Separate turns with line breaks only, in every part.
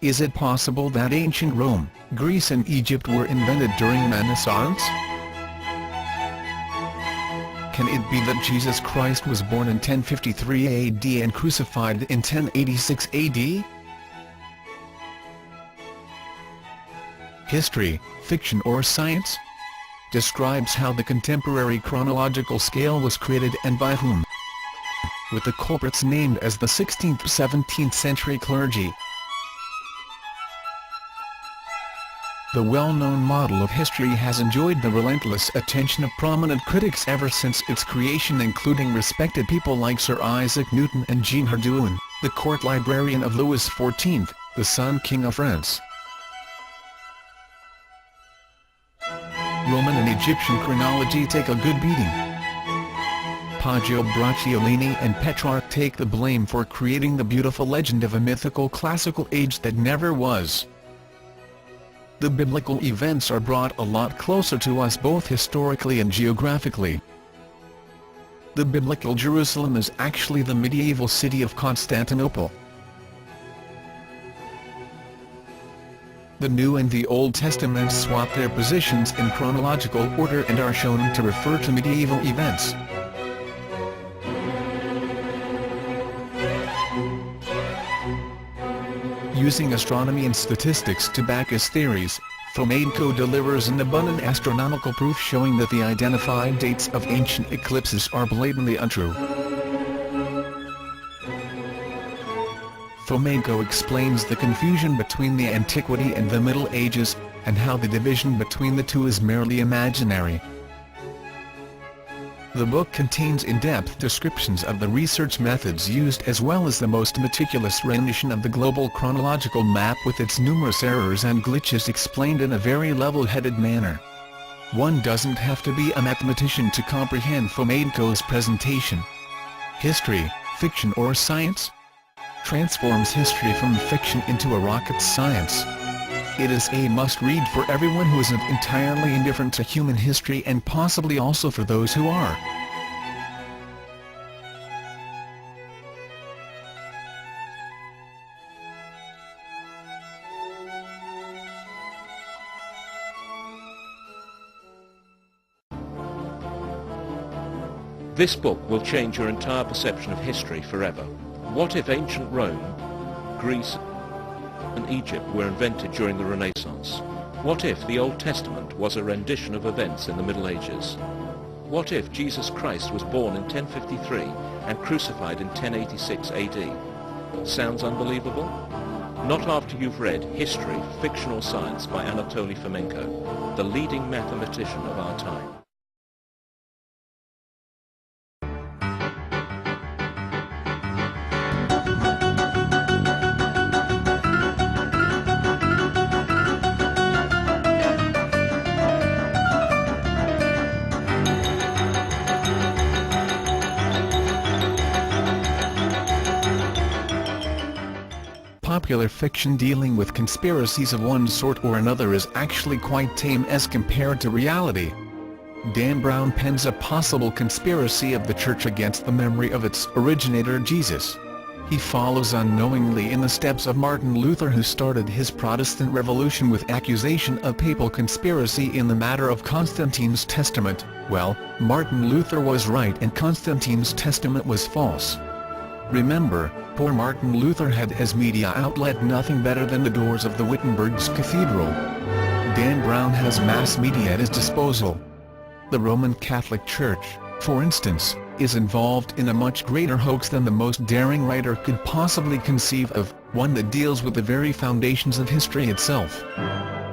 Is it possible that ancient Rome, Greece and Egypt were invented during Renaissance? Can it be that Jesus Christ was born in 1053 AD and crucified in 1086 AD? History, fiction or science? Describes how the contemporary chronological scale was created and by whom, with the culprits named as the 16th–17th century clergy. The well-known model of history has enjoyed the relentless attention of prominent critics ever since its creation, including respected people like Sir Isaac Newton and Jean Herdouin, the court librarian of Louis XIV, the Sun King of France. Roman and Egyptian chronology take a good beating. Poggio Bracciolini and Petrarch take the blame for creating the beautiful legend of a mythical classical age that never was. The biblical events are brought a lot closer to us both historically and geographically. The biblical Jerusalem is actually the medieval city of Constantinople. The New and the Old Testaments swap their positions in chronological order and are shown to refer to medieval events. Using astronomy and statistics to back his theories, Fomenko delivers an abundant astronomical proof showing that the identified dates of ancient eclipses are blatantly untrue. Fomenko explains the confusion between the Antiquity and the Middle Ages, and how the division between the two is merely imaginary. The book contains in-depth descriptions of the research methods used as well as the most meticulous rendition of the global chronological map with its numerous errors and glitches explained in a very level-headed manner. One doesn't have to be a mathematician to comprehend Fomenko's presentation. History, fiction or science? Transforms history from fiction into a rocket science. It is a must-read for everyone who isn't entirely indifferent to human history and possibly also for those who are.
This book will change your entire perception of history forever. What if ancient Rome, Greece and Egypt were invented during the Renaissance? What if the Old Testament was a rendition of events in the Middle Ages? What if Jesus Christ was born in 1053 and crucified in 1086 AD? Sounds unbelievable? Not after you've read History, Fiction or Science by Anatoly Fomenko, the leading mathematician of our time.
Popular fiction dealing with conspiracies of one sort or another is actually quite tame as compared to reality. Dan Brown pens a possible conspiracy of the Church against the memory of its originator Jesus. He follows unknowingly in the steps of Martin Luther, who started his Protestant revolution with accusation of papal conspiracy in the matter of Constantine's testament. Well, Martin Luther was right and Constantine's testament was false. Remember, poor Martin Luther had as media outlet nothing better than the doors of the Wittenberg's cathedral. Dan Brown has mass media at his disposal. The Roman Catholic Church, for instance, is involved in a much greater hoax than the most daring writer could possibly conceive of, one that deals with the very foundations of history itself.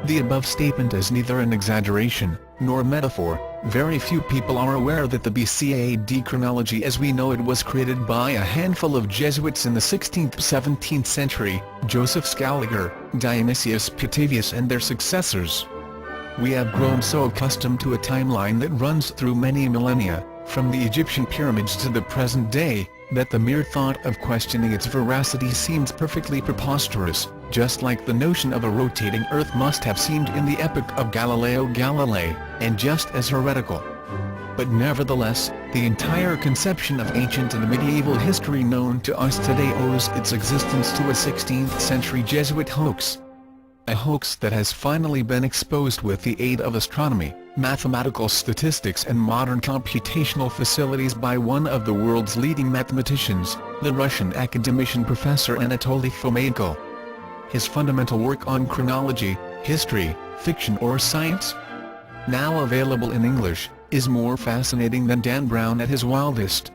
The above statement is neither an exaggeration, nor a metaphor. Very few people are aware that the BC AD chronology as we know it was created by a handful of Jesuits in the 16th–17th century, Joseph Scaliger, Dionysius Petavius and their successors. We have grown so accustomed to a timeline that runs through many millennia, from the Egyptian pyramids to the present day, that the mere thought of questioning its veracity seems perfectly preposterous, just like the notion of a rotating Earth must have seemed in the epoch of Galileo Galilei, and just as heretical. But nevertheless, the entire conception of ancient and medieval history known to us today owes its existence to a 16th century Jesuit hoax. A hoax that has finally been exposed with the aid of astronomy, mathematical statistics and modern computational facilities by one of the world's leading mathematicians, the Russian academician Professor Anatoly Fomenko. His fundamental work on chronology, history, fiction or science, now available in English, is more fascinating than Dan Brown at his wildest.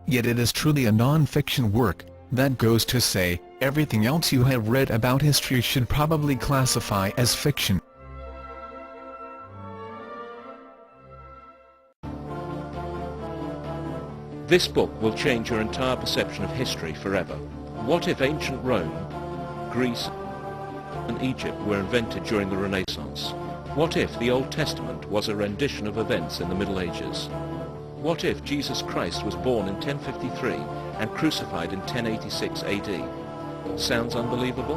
Yet it is truly a non-fiction work. That goes to say, everything else you have read about history should probably classify as fiction.
This book will change your entire perception of history forever. What if ancient Rome, Greece and Egypt were invented during the Renaissance? What if the Old Testament was a rendition of events in the Middle Ages? What if Jesus Christ was born in 1053 and crucified in 1086 AD? Sounds unbelievable?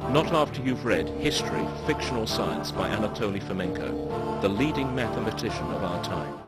Not after you've read History, Fiction or Science by Anatoly Fomenko, the leading mathematician of our time.